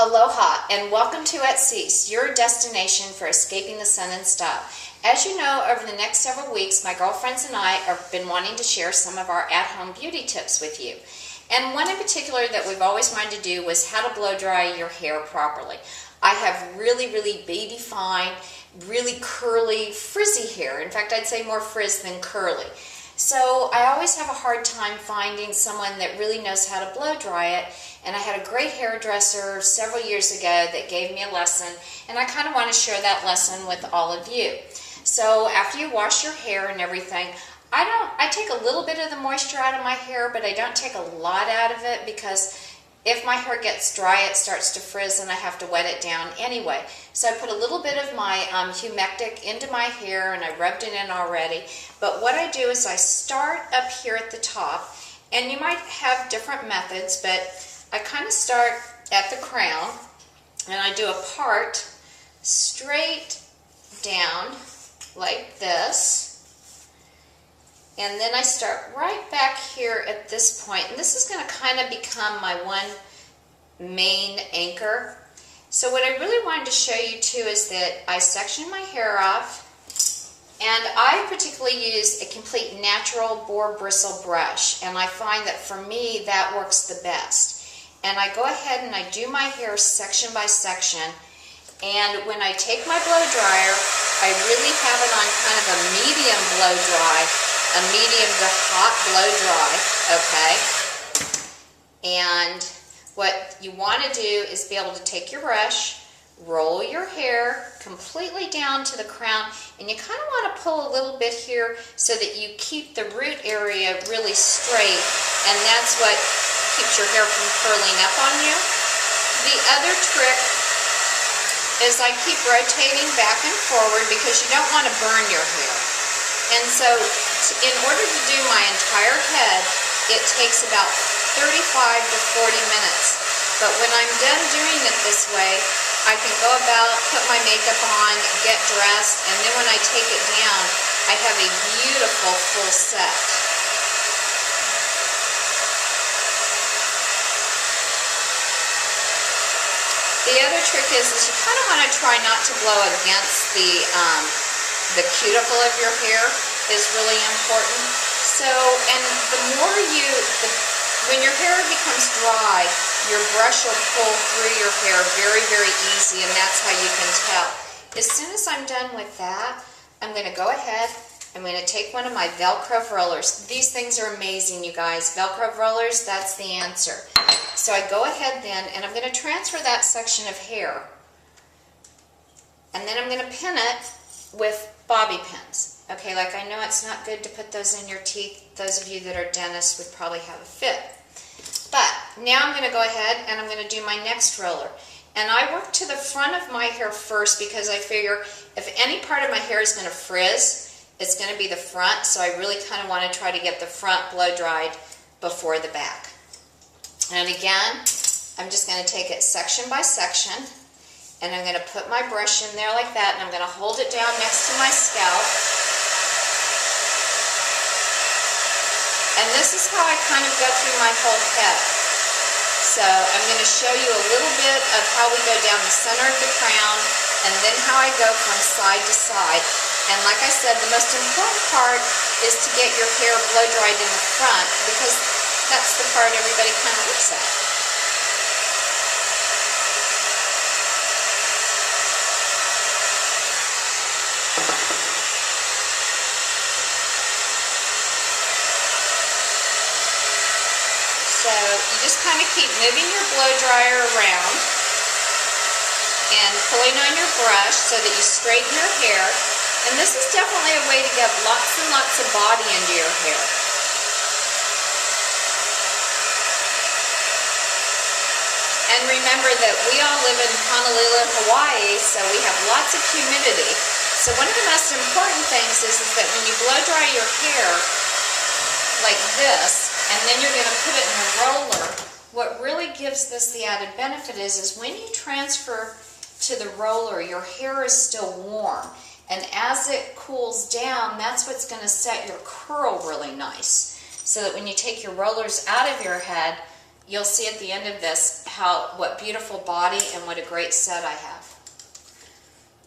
Aloha and welcome to ETSIS, your destination for escaping the sun in style. As you know, over the next several weeks, my girlfriends and I have been wanting to share some of our at-home beauty tips with you. And one in particular that we've always wanted to do was how to blow dry your hair properly. I have really baby fine, really curly, frizzy hair. In fact, I'd say more frizz than curly. So I always have a hard time finding someone that really knows how to blow dry it. And I had a great hairdresser several years ago that gave me a lesson, and I kind of want to share that lesson with all of you. So after you wash your hair and everything, I take a little bit of the moisture out of my hair, but I don't take a lot out of it because if my hair gets dry, it starts to frizz and I have to wet it down anyway. So I put a little bit of my humectic into my hair and I rubbed it in already. But what I do is I start up here at the top, and you might have different methods, but I kind of start at the crown and I do a part straight down like this, and then I start right back here at this point, and this is going to kind of become my one main anchor. So what I really wanted to show you too is that I section my hair off, and I particularly use a complete natural boar bristle brush, and I find that for me that works the best. And I go ahead and I do my hair section by section, and when I take my blow dryer, I really have it on kind of a medium blow dry, a medium to hot blow dry, okay? And what you want to do is be able to take your brush, roll your hair completely down to the crown, and you kind of want to pull a little bit here so that you keep the root area really straight, and that's what keeps your hair from curling up on you. The other trick is I keep rotating back and forward because you don't want to burn your hair. And so in order to do my entire head, it takes about 35 to 40 minutes. But when I'm done doing it this way, I can go about, put my makeup on, get dressed, and then when I take it down, I have a beautiful full set. The other trick is you kind of want to try not to blow against the cuticle of your hair is really important. So, and the more when your hair becomes dry, your brush will pull through your hair very easy, and that's how you can tell. As soon as I'm done with that, I'm going to go ahead, I'm going to take one of my Velcro rollers. These things are amazing, you guys. Velcro rollers, that's the answer. So I go ahead then, and I'm going to transfer that section of hair, and then I'm going to pin it with bobby pins. Okay, like I know it's not good to put those in your teeth. Those of you that are dentists would probably have a fit. But now I'm going to go ahead and I'm going to do my next roller. And I work to the front of my hair first because I figure if any part of my hair is going to frizz, it's going to be the front. So I really kind of want to try to get the front blow dried before the back. And again, I'm just going to take it section by section, and I'm going to put my brush in there like that, and I'm going to hold it down next to my scalp. And this is how I kind of go through my whole head. So I'm going to show you a little bit of how we go down the center of the crown, and then how I go from side to side. And like I said, the most important part is to get your hair blow dried in the front, because that's the part everybody kind of looks at. So you just kind of keep moving your blow dryer around and pulling on your brush so that you straighten your hair. And this is definitely a way to get lots and lots of body into your hair. And remember that we all live in Honolulu, Hawaii, so we have lots of humidity. So one of the most important things is that when you blow dry your hair like this, and then you're going to put it in a roller, what really gives this the added benefit is when you transfer to the roller, your hair is still warm. And as it cools down, that's what's going to set your curl really nice. So that when you take your rollers out of your head, you'll see at the end of this what beautiful body and what a great set I have.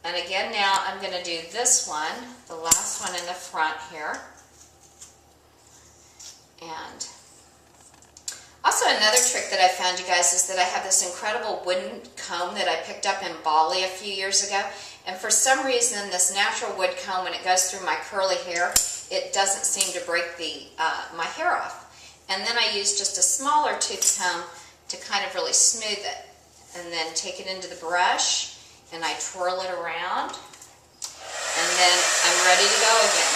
And again, now I'm going to do this one, the last one in the front here. And also another trick that I found, you guys, is that I have this incredible wooden comb that I picked up in Bali a few years ago. And for some reason, this natural wood comb, when it goes through my curly hair, it doesn't seem to break my hair off. And then I use just a smaller tooth comb to kind of really smooth it. And then take it into the brush, and I twirl it around. And then I'm ready to go again.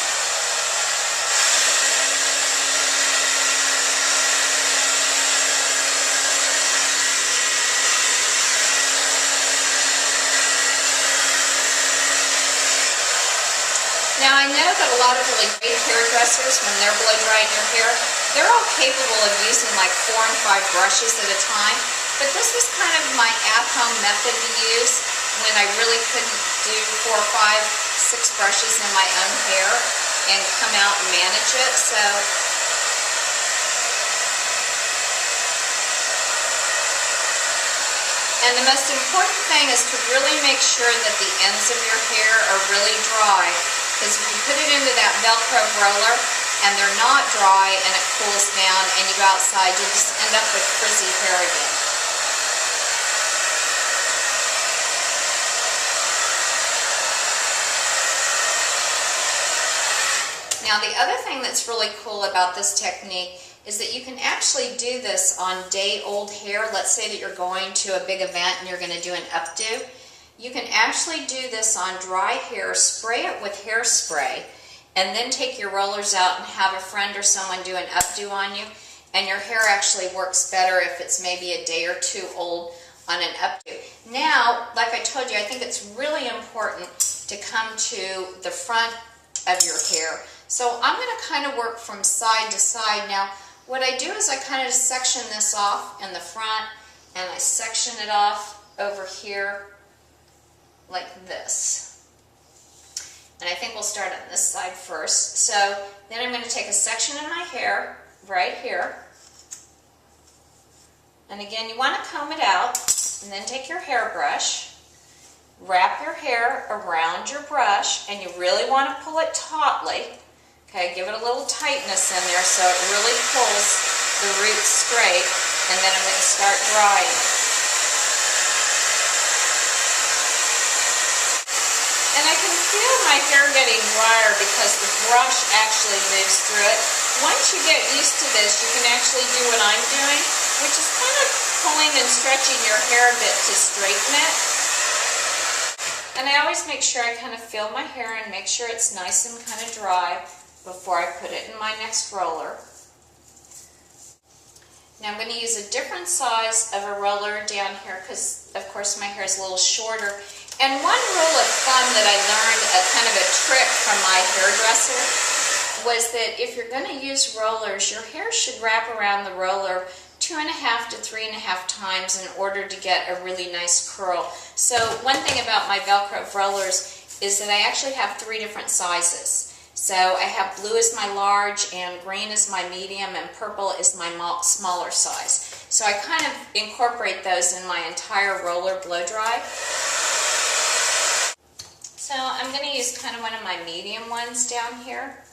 Now I know that a lot of really great hairdressers, when they're blow drying your hair, they're all capable of using like 4 and 5 brushes at a time, but this was kind of my at-home method to use when I really couldn't do 4, 5, 6 brushes in my own hair and come out and manage it. So and the most important thing is to really make sure that the ends of your hair are really dry. Because when you put it into that Velcro roller and they're not dry and it cools down and you go outside, you'll just end up with frizzy hair again. Now the other thing that's really cool about this technique is that you can actually do this on day-old hair. Let's say that you're going to a big event and you're going to do an updo. You can actually do this on dry hair, spray it with hairspray, and then take your rollers out and have a friend or someone do an updo on you, and your hair actually works better if it's maybe a day or 2 old on an updo. Now, like I told you, I think it's really important to come to the front of your hair. So I'm going to kind of work from side to side. Now, what I do is I kind of section this off in the front, and I section it off over here like this. And I think we'll start on this side first. So then I'm going to take a section of my hair right here. And again, you want to comb it out, and then take your hairbrush, wrap your hair around your brush, and you really want to pull it tautly. Okay, give it a little tightness in there so it really pulls the roots straight, and then I'm going to start drying. And I can feel my hair getting drier because the brush actually moves through it. Once you get used to this, you can actually do what I'm doing, which is kind of pulling and stretching your hair a bit to straighten it. And I always make sure I kind of feel my hair and make sure it's nice and kind of dry before I put it in my next roller. Now I'm going to use a different size of a roller down here because, of course, my hair is a little shorter. And one rule of thumb that I learned, kind of a trick from my hairdresser, was that if you're going to use rollers, your hair should wrap around the roller 2.5 to 3.5 times in order to get a really nice curl. So one thing about my Velcro rollers is that I actually have 3 different sizes. So I have blue as my large, and green is my medium, and purple is my smaller size. So I kind of incorporate those in my entire roller blow dry. So I'm going to use kind of one of my medium ones down here.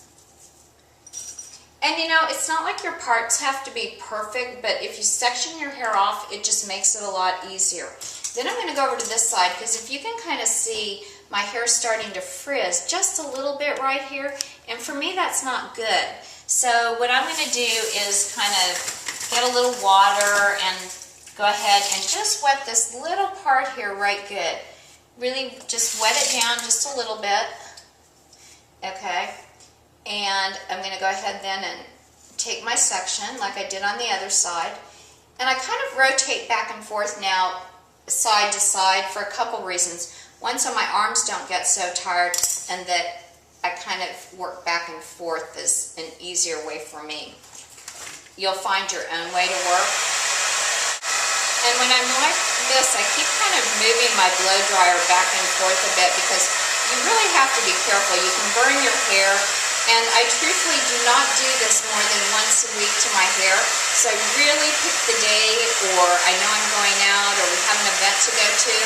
And you know, it's not like your parts have to be perfect, but if you section your hair off, it just makes it a lot easier. Then I'm going to go over to this side, because if you can kind of see, my hair starting to frizz just a little bit right here, and for me that's not good. So what I'm going to do is kind of get a little water and go ahead and just wet this little part here right good. Really just wet it down just a little bit. Okay. And I'm going to go ahead then and take my section like I did on the other side. And I kind of rotate back and forth now side to side for a couple reasons. One, so my arms don't get so tired, and that I kind of work back and forth is an easier way for me. You'll find your own way to work. And when I'm like this, I keep kind of moving my blow dryer back and forth a bit because you really have to be careful. You can burn your hair, And I truthfully do not do this more than once a week to my hair. So I really pick the day, or I know I'm going out, or we have an event to go to.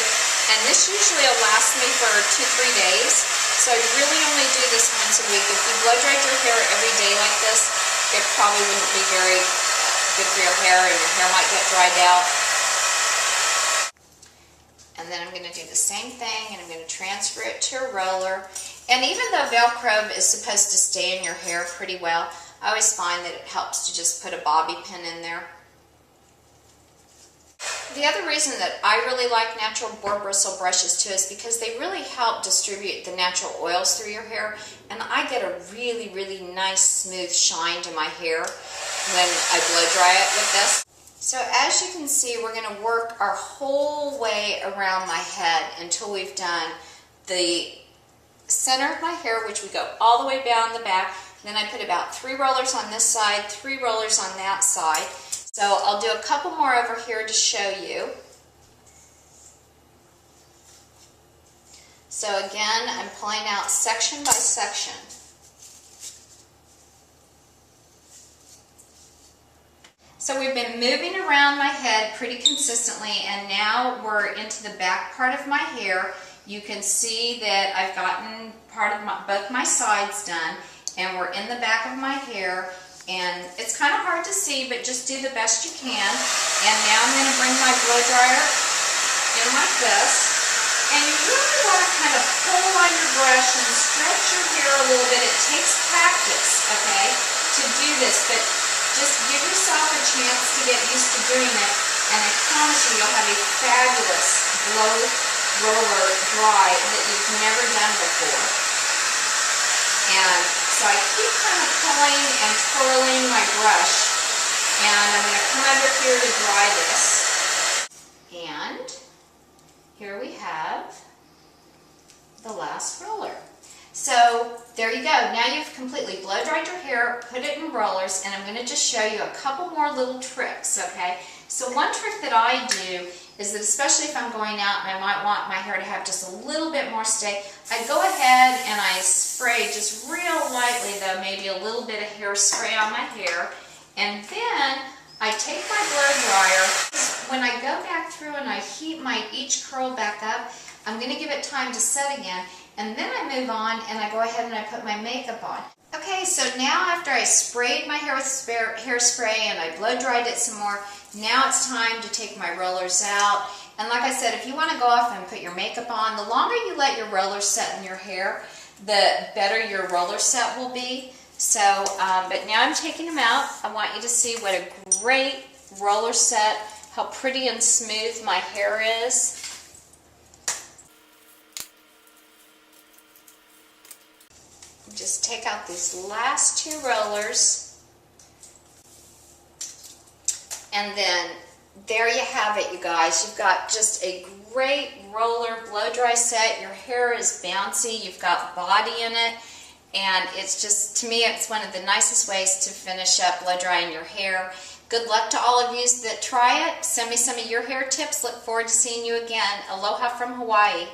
And this usually will last me for 2-3 days. So I really only do this once a week. If you blow dried your hair every day like this, it probably wouldn't be very good for your hair, and your hair might get dried out. And then I'm going to do the same thing, and I'm going to transfer it to a roller. And even though Velcro is supposed to stay in your hair pretty well, I always find that it helps to just put a bobby pin in there. The other reason that I really like natural boar bristle brushes too is because they really help distribute the natural oils through your hair, and I get a really, really nice smooth shine to my hair when I blow dry it with this. So as you can see, we're going to work our whole way around my head until we've done the center of my hair, which we go all the way down the back. Then I put about 3 rollers on this side, 3 rollers on that side. So I'll do a couple more over here to show you. So again, I'm pulling out section by section. So we've been moving around my head pretty consistently, and now we're into the back part of my hair. You can see that I've gotten both my sides done, and we're in the back of my hair, and it's kind of hard to see, but just do the best you can. And now I'm going to bring my blow dryer in like this, and you really want to kind of pull on your brush and stretch your hair a little bit. It takes practice, okay, to do this, but just give yourself a chance to get used to doing it, and I promise you, you'll have a fabulous blow roller dry that you've never done before. And so I keep kind of pulling and twirling my brush, and I'm going to come over here to dry this. And here we have the last roller. So there you go. Now you've completely blow dried your hair, put it in rollers, and I'm going to just show you a couple more little tricks, okay? So one trick that I do is that, especially if I'm going out and I might want my hair to have just a little bit more stay, I go ahead and I spray just real lightly, though, maybe a little bit of hairspray on my hair, and then I take my blow dryer. When I go back through and I heat my each curl back up, I'm going to give it time to set again, and then I move on and I go ahead and I put my makeup on. Okay, so now after I sprayed my hair with hairspray and I blow dried it some more, now it's time to take my rollers out. And like I said, if you want to go off and put your makeup on, the longer you let your rollers set in your hair, the better your roller set will be. So, but now I'm taking them out. I want you to see what a great roller set, how pretty and smooth my hair is. Just take out these last 2 rollers, and then there you have it, you guys. You've got just a great roller blow dry set. Your hair is bouncy, you've got body in it, and it's just, to me, it's one of the nicest ways to finish up blow drying your hair. Good luck to all of you that try it. Send me some of your hair tips. Look forward to seeing you again. Aloha from Hawaii.